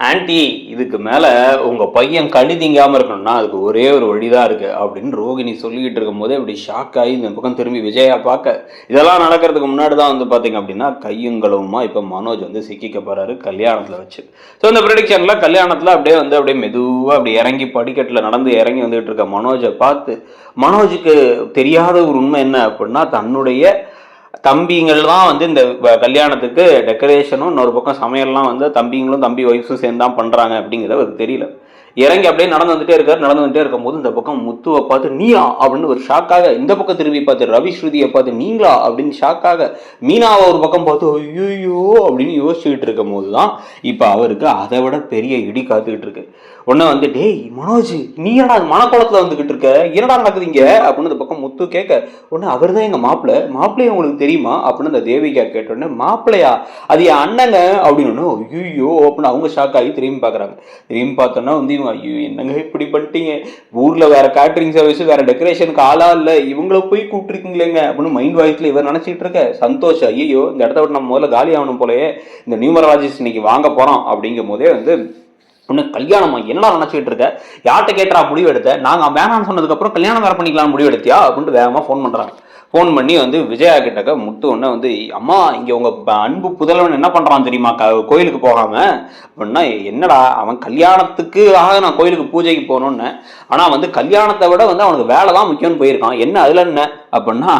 Anti, இதுக்கு மேல உங்க பையன் கண்ணி திங்காம இருக்கணும்னா அதுக்கு ஒரே ஒரு வழிதான் இருக்கு அப்படின்னு ரோகிணி சொல்லிக்கிட்டு இருக்கும் போதே அப்படி ஷாக் ஆகி இந்த பக்கம் திரும்பி விஜயா பார்க்க, இதெல்லாம் நடக்கிறதுக்கு முன்னாடி தான் வந்து பார்த்தீங்க அப்படின்னா கையுங்களவுமா இப்போ மனோஜ் வந்து சிக்கிக்க போறாரு கல்யாணத்தில் வச்சு. ஸோ இந்த ப்ரெடிக்ஷனில் கல்யாணத்தில் அப்படியே மெதுவாக அப்படி இறங்கி படிக்கட்டில் நடந்து இறங்கி வந்துகிட்டு இருக்க மனோஜை பார்த்து, மனோஜுக்கு தெரியாத ஒரு உண்மை என்ன அப்படின்னா, தன்னுடைய தம்பிங்கள் தான் வந்து இந்த கல்யாணத்துக்கு டெக்கரேஷனும் இன்னொரு பக்கம் சமையல்லாம் வந்து தம்பிங்களும் தம்பி ஒய்ஃபும் சேர்ந்து தான் பண்ணுறாங்க அப்படிங்கிறது அவருக்கு தெரியல. இறங்கி அப்படியே நடந்து வந்துட்டே இருக்கும்போது இந்த பக்கம் முத்துவை பார்த்து நீயா அப்படின்னு ஒரு ஷாக்காக, இந்த பக்கம் திரும்பி பார்த்து ரவி ஸ்ருதியை பார்த்து நீங்களா அப்படின்னு ஷாக்காக, மீனாவை ஒரு பக்கம் பார்த்து ஐயோ அப்படின்னு யோசிச்சுக்கிட்டு இருக்கும் போது தான் இப்போ அவருக்கு அதை விட பெரிய இடி காத்துக்கிட்டு இருக்கு. உடனே வந்து டேய் மனோஜ், நீ என்னடா மனக்குளத்தில் வந்துக்கிட்டு இருக்க, என்னடா நடக்குதுங்க அப்படின்னு இந்த பக்கம் முத்து கேட்க, உடனே அவர் தான் எங்கள் மாப்பிள்ளைய உங்களுக்கு தெரியுமா அப்படின்னு அந்த தேவிகா கேட்டோடனே, மாப்பிள்ளையா அது என் அண்ணங்க அப்படின்னு ஐயோ அப்படின்னு அவங்க ஷாக் ஆகி திரும்பி பார்க்குறாங்க. திரும்பி பார்த்தோன்னா வந்து ஐயோ என்னங்க இப்படி பண்ணிட்டீங்க, ஊர்ல வேற கேட்டரிங் சர்வீஸ் வேற டெக்கரேஷனுக்கு ஆளா இல்ல, இவங்கள போய் கூப்பிட்டுருக்கீங்களேங்க அப்படின்னு மைண்ட் வாய்ஸ்ல இவர் நினைச்சிட்டு இருக்க. சந்தோஷ் ஐயோ இந்த இடத்த விட்டு நம்ம முதல்ல காலி ஆகணும் போலயே, இந்த நியூமராலஜிஸ்ட் இன்னைக்கு வாங்க போறோம் அப்படிங்கும் போதே வந்து ஒன்று கல்யாணமா என்னடா நினைச்சிட்டு இருக்க, யார்கிட்ட கேட்டா முடிவு எடுத்த, நாங்க வேணான்னு சொன்னதுக்கு அப்புறம் கல்யாணம் வேற பண்ணிக்கலாம் முடிவு எடுத்தியா அப்படின்ட்டு வேகமா ஃபோன் பண்றாங்க. ஃபோன் பண்ணி வந்து விஜயா கிட்டக்க முத்து ஒன்று வந்து, அம்மா இங்கே உங்கள் அன்பு புதல்வன் என்ன பண்ணுறான் தெரியுமா கோயிலுக்கு போகாமல் அப்படின்னா, என்னடா அவன் கல்யாணத்துக்காக நான் கோயிலுக்கு பூஜைக்கு போகணுன்னு, ஆனால் வந்து கல்யாணத்தை விட வந்து அவனுக்கு வேலை தான் முக்கியம்னு போயிருக்கான், என்ன அதில் என்ன அப்படின்னா,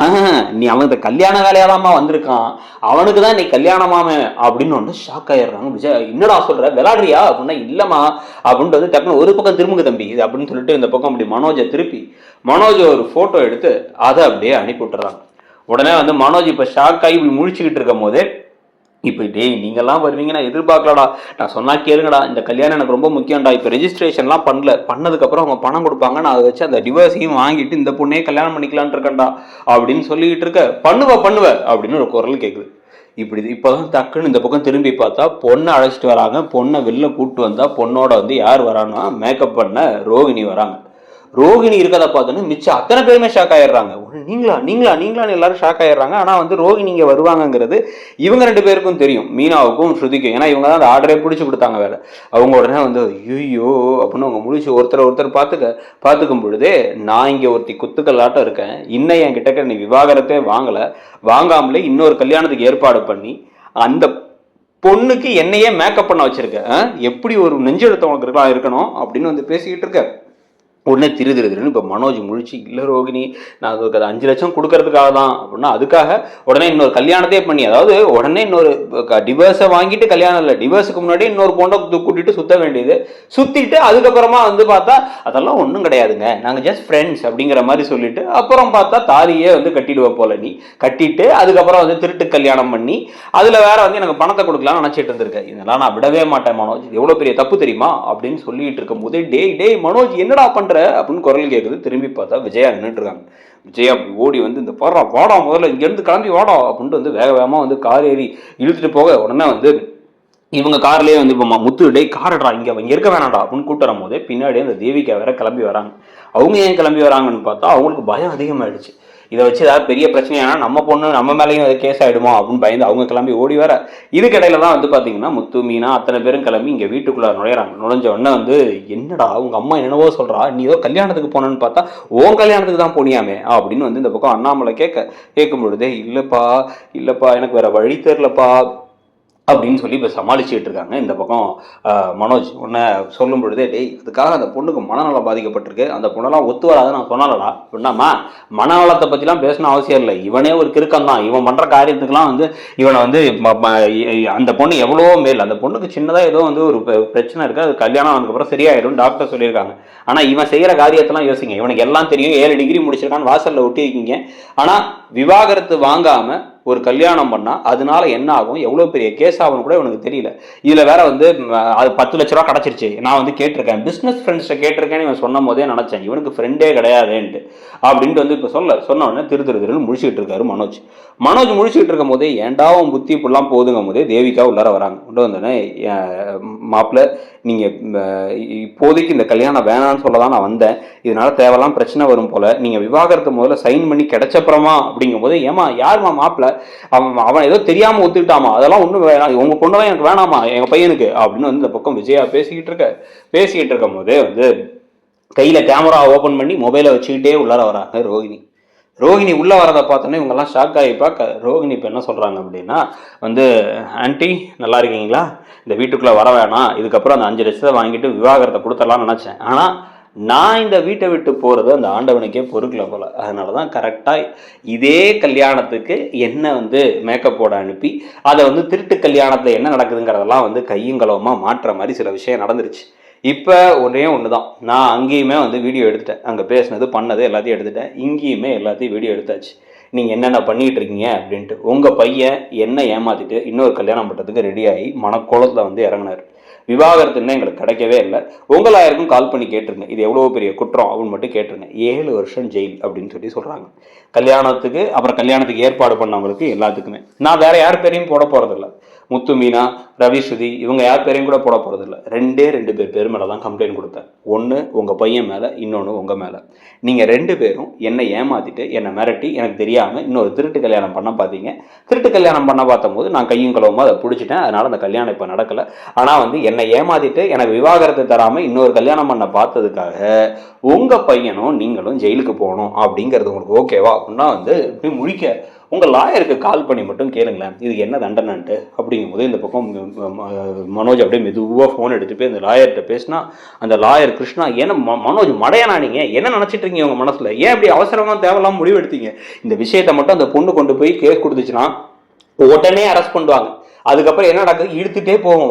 நீ அவனுக்கு கல்யாண வேலையாதாம்மா வந்திருக்கான், அவனுக்கு தான் நீ கல்யாணமாமே அப்படின்னு ஒன்று ஷாக் ஆயிடுறாங்க. விஜய் என்னடா சொல்கிற, விளாடுறியா அப்படின்னா, இல்லைம்மா அப்படின்ட்டு வந்து டக்குனு ஒரு பக்கம் திரும்புங்க தம்பி இது அப்படின்னு சொல்லிட்டு இந்த பக்கம் அப்படி மனோஜை திருப்பி மனோஜ் ஒரு ஃபோட்டோ எடுத்து அதை அப்படியே அனுப்பி விட்டுறாங்க. உடனே வந்து மனோஜ் இப்போ ஷாக் ஆகி இப்படி முழிச்சுக்கிட்டு இருக்கும் போதே, இப்போ டேய் நீங்கள்லாம் வருவீங்க நான் எதிர்பார்க்கலடா, நான் சொன்னா கேளுங்கடா, இந்த கல்யாணம் எனக்கு ரொம்ப முக்கியம்டா, இப்போ ரெஜிஸ்ட்ரேஷன்லாம் பண்ணதுக்கப்புறம் அவங்க பணம் கொடுப்பாங்க, நான் அதை வச்சு அந்த டிவோர்ஸையும் வாங்கிட்டு இந்த பொண்ணே கல்யாணம் பண்ணிக்கலான் இருக்கேன்டா அப்படின்னு சொல்லிக்கிட்டு இருக்க, பண்ணுவ அப்படின்னு ஒரு குரல் கேட்குது. இப்படி இப்போதான் டக்குன்னு இந்த பக்கம் திரும்பி பார்த்தா பொண்ணை அழைச்சிட்டு வராங்க. பொண்ணை வெளில கூப்பிட்டு வந்தா பொண்ணோட வந்து யார் வரான்னா மேக்கப் பண்ண ரோகிணி வராங்க. ரோகிணி இருக்கதை பார்த்தோன்னு மிச்சம் அத்தனை பேருமே ஷாக் ஆயிடுறாங்க. நீங்களான்னு எல்லாரும் ஷாக் ஆயிடுறாங்க. ஆனால் வந்து ரோகிணி இங்கே வருவாங்கங்கிறது இவங்க ரெண்டு பேருக்கும் தெரியும், மீனாவுக்கும் ஸ்ருதிக்கும். ஏன்னா இவங்க தான் அந்த ஆர்டரே பிடிச்சி கொடுத்தாங்க வேலை. அவங்க உடனே வந்து ஐயோ அப்படின்னு அவங்க முடிச்சு ஒருத்தர் பார்த்துக்கும் பொழுதே, நான் இங்கே ஒருத்தி குத்துக்கல்லாட்டம் இருக்கேன், இன்னும் என் கிட்டக்க நீ விவாகரத்தே வாங்காமலே இன்னொரு கல்யாணத்துக்கு ஏற்பாடு பண்ணி அந்த பொண்ணுக்கு என்னையே மேக்கப் பண்ண வச்சிருக்க, எப்படி ஒரு நெஞ்செழுத்த உனக்கு இருக்கணும் அப்படின்னு வந்து பேசிக்கிட்டு இருக்க. உடனே திருன்னு இப்போ மனோஜ் முழிச்சு, இல்லை ரோகிணி நான் அதுக்கு 5 லட்சம் கொடுக்கறதுக்காக தான் அப்படின்னா, அதுக்காக உடனே இன்னொரு கல்யாணத்தையே பண்ணி, அதாவது உடனே இன்னொரு டிவோர்ஸை வாங்கிட்டு கல்யாணம் இல்லை, டிவோர்ஸுக்கு முன்னாடி இன்னொரு பொண்ணை கூட்டிட்டு சுத்த வேண்டியது, சுத்திட்டு அதுக்கப்புறமா வந்து பார்த்தா அதெல்லாம் ஒன்றும் கிடையாதுங்க, நாங்கள் ஜஸ்ட் ஃப்ரெண்ட்ஸ் அப்படிங்கிற மாதிரி சொல்லிட்டு அப்புறம் பார்த்தா தாலியே வந்து கட்டிடுவோம் போல, நீ கட்டிட்டு அதுக்கப்புறம் வந்து திருட்டு கல்யாணம் பண்ணி அதில் வேற வந்து எனக்கு பணத்தை கொடுக்கலாம்னு நினச்சிட்டு இருந்திருக்கேன். இதெல்லாம் நான் விடவே மாட்டேன் மனோஜ், எவ்வளோ பெரிய தப்பு தெரியுமா அப்படின்னு சொல்லிட்டு இருக்கும் போதே, டேய் மனோஜ் என்னடா பண்ற அப்படின்னு குரல் கேட்குது. திரும்பி பார்த்தா விஜயா நின்றுட்டு இருக்காங்க. விஜயா ஓடி வந்து, இந்த வாடா முதல்ல இங்கேருந்து கிளம்பி வாடா அப்படின்ட்டு வந்து வேகமாக வந்து கார் ஏறி இழுத்துட்டு போக, உடனே வந்து இவங்க கார்லேயே வந்து இப்போ முத்து டே காரடா இங்கே இருக்க வேணாடா அப்படின்னு கூட்டு வரும் போதே பின்னாடியே அந்த தேவிகா வேற கிளம்பி வராங்க. அவங்க ஏன் கிளம்பி வராங்கன்னு பார்த்தா அவங்களுக்கு பயம் அதிகமாகிடுச்சு. இதை வச்சு ஏதாவது பெரிய பிரச்சனையானா நம்ம பொண்ணு நம்ம மேலேயும் அது கேஸ் ஆகிடுமோ அப்படின்னு பயந்து அவங்க கிளம்பி ஓடி வர, இதுக்கிடையில தான் வந்து பார்த்தீங்கன்னா முத்து மீனா அத்தனை பேரும் கிளம்பி இங்கே வீட்டுக்குள்ளே நுழைஞ்ச உடனே வந்து, என்னடா உங்கள் அம்மா என்னவோ சொல்கிறா, நீ ஏதோ கல்யாணத்துக்கு போனேன்னு பார்த்தா உன் கல்யாணத்துக்கு தான் போனியாமே அப்படின்னு வந்து இந்த பக்கம் அண்ணாமலை கேட்கும் பொழுதே, இல்லைப்பா எனக்கு வேற வழி தெரிலப்பா அப்படின்னு சொல்லி இப்போ சமாளிச்சுட்டு இருக்காங்க. இந்த பக்கம் மனோஜ் உன்னை சொல்லும் பொழுதே, டேய் அதுக்காக அந்த பொண்ணுக்கு மனநலம் பாதிக்கப்பட்டிருக்கு, அந்த பொண்ணெல்லாம் ஒத்து வராது நான் சொன்னாலடா அப்படின்னாமா, மனநலத்தை பற்றிலாம் பேசணும் அவசியம் இல்லை, இவனே ஒரு கிறுக்கம் தான், இவன் பண்ணுற காரியத்துக்கெல்லாம் வந்து இவனை வந்து அந்த பொண்ணு எவ்வளோ மேல், அந்த பொண்ணுக்கு சின்னதாக ஏதோ வந்து ஒரு பிரச்சனை இருக்குது, அது கல்யாணம் அதுக்கப்புறம் சரியாயிடும் டாக்டர் சொல்லியிருக்காங்க. ஆனால் இவன் செய்கிற காரியத்தெல்லாம் யோசிங்க, இவனுக்கு எல்லாம் தெரியும், 7 டிகிரி முடிச்சிருக்கான்னு வாசலில் ஒட்டி வைக்கிங்க, ஆனால் விவாகரத்து வாங்காமல் ஒரு கல்யாணம் பண்ணால் அதனால என்ன ஆகும், எவ்வளோ பெரிய கேஸ் ஆகும்னு கூட இவனுக்கு தெரியல. இதில் வேற வந்து அது 10 லட்ச ரூபா கிடச்சிருச்சு, நான் வந்து கேட்டிருக்கேன் பிஸ்னஸ் ஃப்ரெண்ட்ஸை கேட்டிருக்கேன்னு இவன் சொன்ன போதே நினச்சேன் இவனுக்கு ஃப்ரெண்டே கிடையாதுன்ட்டு அப்படின்ட்டு வந்து இப்போ சொன்ன உடனே திருன்னு முழிச்சுக்கிட்டு இருக்காரு மனோஜ் முழிச்சுக்கிட்டு இருக்கும் போதே, ஏண்டா உன் புத்தி இப்படிலாம் போதுங்கும் போதே தேவிகா உள்ளார வராங்க. கொண்டு வந்தோடனே, மாப்பிள்ளை நீங்கள் இப்போதைக்கு இந்த கல்யாணம் வேணான்னு சொல்ல தான் நான் வந்தேன், இதனால தேவையெல்லாம் பிரச்சனை வரும் போல, நீங்கள் விவாகரத்து முதல்ல சைன் பண்ணி கிடைச்சப்புறமா அப்படிங்கும் போது, ஏமா யாருமா மாப்பிள்ளை அவன் ஏதோ தெரியாமல் ஒத்துக்கிட்டாமா, அதெல்லாம் ஒன்றும் வேணாம், உங்கள் பொண்ணு தான் எனக்கு வேணாமா எங்கள் பையனுக்கு அப்படின்னு வந்து இந்த பக்கம் விஜயா பேசிக்கிட்டு இருக்கும் போதே வந்து கையில் கேமரா ஓப்பன் பண்ணி மொபைலை வச்சுக்கிட்டே உள்ளார வராங்க ரோஹிணி உள்ளே வரதை பார்த்தோன்னே இவங்கெல்லாம் ஷாக் ஆகி பார்க்க ரோஹிணி இப்போ என்ன சொல்கிறாங்க அப்படின்னா வந்து, ஆன்ட்டி நல்லா இருக்கீங்களா, இந்த வீட்டுக்குள்ளே வர வேணாம், இதுக்கப்புறம் அந்த 5 லட்சத்தை வாங்கிட்டு விவாகரத்தை கொடுத்துடலாம்னு நினச்சேன், ஆனால் நான் இந்த வீட்டை விட்டு போகிறது அந்த ஆண்டவனுக்கே பொறுக்கல போல், அதனால தான் கரெக்டாக இதே கல்யாணத்துக்கு என்ன வந்து மேக்கப் போட அனுப்பி அதை வந்து திருட்டு கல்யாணத்தில் என்ன நடக்குதுங்கிறதெல்லாம் வந்து கையும் களவுமாக மாற்றுற மாதிரி சில விஷயம் நடந்துருச்சு. இப்போ ஒன்று தான், நான் அங்கேயுமே வந்து வீடியோ எடுத்துட்டேன், அங்கே பேசினது பண்ணது எல்லாத்தையும் எடுத்துட்டேன், இங்கேயுமே எல்லாத்தையும் வீடியோ எடுத்தாச்சு. நீங்கள் என்னென்ன பண்ணிகிட்டு இருக்கீங்க அப்படின்ட்டு. உங்கள் பையன் என்ன ஏமாற்றிட்டு இன்னொரு கல்யாணம் பண்ணுறதுக்கு ரெடியாகி மனக்கோலத்தில் வந்து இறங்கினார். விவாகரத்துன்னா எங்களுக்கு கிடைக்கவே இல்லை, உங்களாயிருக்கும் கால் பண்ணி கேட்டுருங்க, இது எவ்வளோ பெரிய குற்றம் அப்படின்னு மட்டும் கேட்டுருங்க. 7 வருஷம் ஜெயில் அப்படின்னு சொல்கிறாங்க. கல்யாணத்துக்கு அப்புறம் கல்யாணத்துக்கு ஏற்பாடு பண்ணவங்களுக்கு எல்லாத்துக்குமே. நான் வேற யார் பேரையும் போட போகிறதில்ல, முத்து மீனா, ரவி ஸ்ருதி இவங்க யார் பேரையும் கூட போட போகிறதில்ல. 2 பேர் மேலே தான் கம்ப்ளைண்ட் கொடுத்தேன். ஒன்று உங்கள் பையன் மேலே, இன்னொன்று உங்கள் மேலே. நீங்கள் 2 பேரும் என்னை ஏமாற்றிட்டு என்னை மிரட்டி எனக்கு தெரியாமல் இன்னொரு திருட்டு கல்யாணம் பண்ண பார்த்தீங்க. திருட்டு கல்யாணம் பண்ண பார்த்தபோது நான் கையும் களவுமா அதை பிடிச்சிட்டேன், அதனால் அந்த கல்யாணம் இப்போ நடக்கலை. ஆனால் வந்து என்னை ஏமாற்றிட்டு எனக்கு விவாகரத்தை தராமல் இன்னொரு கல்யாணம் பண்ண பார்த்ததுக்காக உங்கள் பையனும் நீங்களும் ஜெயிலுக்கு போகணும் அப்படிங்கிறது உங்களுக்கு ஓகேவா அப்படின்னா வந்து முழிக்க உங்கள் லாயருக்கு கால் பண்ணி மட்டும் கேளுங்களேன் இதுக்கு என்ன தண்டனைன்ட்டு அப்படிங்கும்போது இந்த பக்கம் மனோஜ் அப்படியே மெதுவாக ஃபோன் எடுத்து போய் அந்த லாயர்கிட்ட பேசினா, அந்த லாயர் கிருஷ்ணா, ஏன்னா மனோஜ் மடையானா நீங்கள் என்ன நினச்சிட்டு இருக்கீங்க உங்கள் மனசில், ஏன் இப்படி அவசரமாக தேவையில்லாமல் முடிவு எடுத்தீங்க, இந்த விஷயத்தை மட்டும் அந்த பொண்ணு கொண்டு போய் கேஸ் கொடுத்துச்சுன்னா உடனே அரெஸ்ட் பண்ணுவாங்க, அதுக்கப்புறம் என்ன நடக்குது இழுத்துட்டே போவோம்,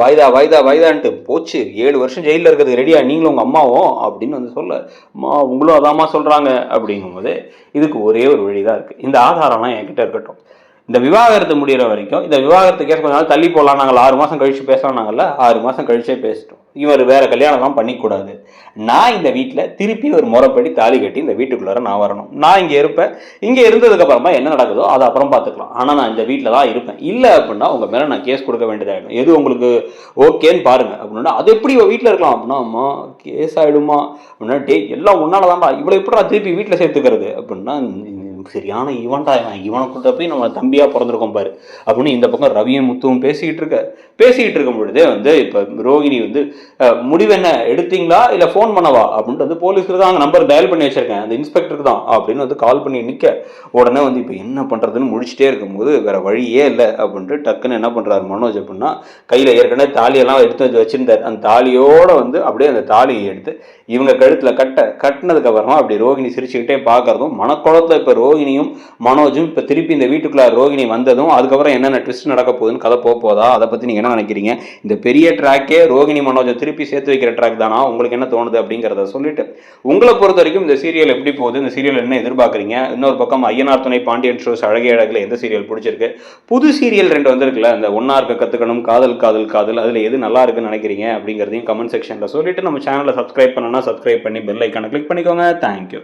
வாய்தான்ட்டு போச்சு, 7 வருஷம் ஜெயிலில் இருக்கிறது ரெடியா நீங்களும் உங்கள் அம்மாவும் அப்படின்னு வந்து சொல்ல, அம்மா உங்களும் அதாம்மா சொல்கிறாங்க அப்படிங்கும்போது இதுக்கு ஒரே ஒரு வழி தான் இருக்குது, இந்த ஆதாரம்லாம் என்கிட்ட இருக்கட்டும், இந்த விவாகரத்து முடிகிற வரைக்கும் இந்த விவாகரத்து கேஸ் கொஞ்ச நாள் தள்ளி போடலாம், நாங்கள் 6 மாதம் கழித்து பேசலாம், நாங்கள்ல 6 மாதம் கழிச்சே பேசிட்டோம், இவர் வேறு கல்யாணம்லாம் பண்ணிக்கூடாது, நான் இந்த வீட்டில் திருப்பி ஒரு முறைப்படி தாலி கட்டி இந்த வீட்டுக்குள்ளார நான் வரணும், நான் இங்கே இருப்பேன், இங்கே இருந்ததுக்கப்புறமா என்ன நடக்குதோ அதை அப்புறம் பார்த்துக்கலாம், ஆனால் நான் இந்த வீட்டில் தான் இருப்பேன், இல்லை அப்படின்னா உங்கள் மேலே நான் கேஸ் கொடுக்க வேண்டியதாகிடும், எது உங்களுக்கு ஓகேன்னு பாருங்கள் அப்படின்னா, அது எப்படி வீட்டில் இருக்கலாம் அப்படின்னா, அம்மா கேஸ் ஆகிடுமா அப்படின்னா, எல்லாம் முன்னால் தான்டா இவ்வளோ எப்படா திருப்பி வீட்டில் சேர்த்துக்கிறது அப்படின்னா, சரியான இவன்டா இவனுக்குள்ள போய் நம்ம தம்பியாக பிறந்திருக்கோம் பாரு அப்படின்னு இந்த பக்கம் ரவியும் முத்துவும் பேசிக்கிட்டு இருக்கும் பொழுதே வந்து இப்போ ரோகிணி வந்து முடிவு என்ன எடுத்தீங்களா இல்லை ஃபோன் பண்ணவா அப்படின்ட்டு வந்து போலீஸுக்கு தான் அங்கே நம்பர் டயல் பண்ணி வச்சிருக்கேன், அந்த இன்ஸ்பெக்டருக்கு தான் அப்படின்னு வந்து கால் பண்ணி நிற்க உடனே வந்து இப்போ என்ன பண்ணுறதுன்னு முடிச்சுட்டே இருக்கும்போது வேற வழியே இல்லை அப்படின்ட்டு டக்குன்னு என்ன பண்ணுறாரு மனோஜ் அப்படின்னா, கையில் ஏற்கனவே தாலியெல்லாம் எடுத்து வச்சிருந்தார், அந்த தாலியோடு வந்து அப்படியே அந்த தாலியை எடுத்து இவங்க கழுத்தில் கட்டினதுக்கு அப்புறமா அப்படி ரோகிணி சிரிச்சுக்கிட்டே பார்க்கறதும், மனக்குளத்தில் இப்போ ரோகிணியும் மனோஜும் இப்போ திருப்பி இந்த வீட்டுக்குள்ள ரோகிணி வந்ததும் அதுக்கப்புறம் என்னென்ன ட்விஸ்ட் நடக்க போகுதுன்னு கதை போதா, அதை பற்றி நீங்கள் என்ன நினைக்கிறீங்க, இந்த பெரிய ட்ராக்கே ரோகிணி மனோஜை திருப்பி சேர்த்து வைக்கிற ட்ராக் தானா, உங்களுக்கு என்ன தோணுது அப்படிங்கிறத சொல்லிட்டு உங்களை பொறுத்த வரைக்கும் இந்த சீரியல் எப்படி போகுது, இந்த சீரியல் என்ன எதிர்பார்க்குறீங்க, இன்னொரு பக்கம் ஐயனார் துணை பாண்டியன் ஷோஸ் அழகிய அழகில் எந்த சீரியல் பிடிச்சிருக்கு, புது சீரியல் 2 வந்திருக்குல்ல இந்த ஒன்னா இருக்க கற்றுக்கணும், காதல் அதில் எது நல்லா இருக்குன்னு நினைக்கிறீங்க அப்படிங்கிறதையும் கமெண்ட் செக்ஷனில் சொல்லிட்டு நம்ம சேனலை சப்ஸ்கிரைப் பண்ணணும்னா சப்ஸ்கிரைப் பண்ணி பெல் ஐக்கானை கிளிக் பண்ணிக்கோங்க. தேங்க்யூ.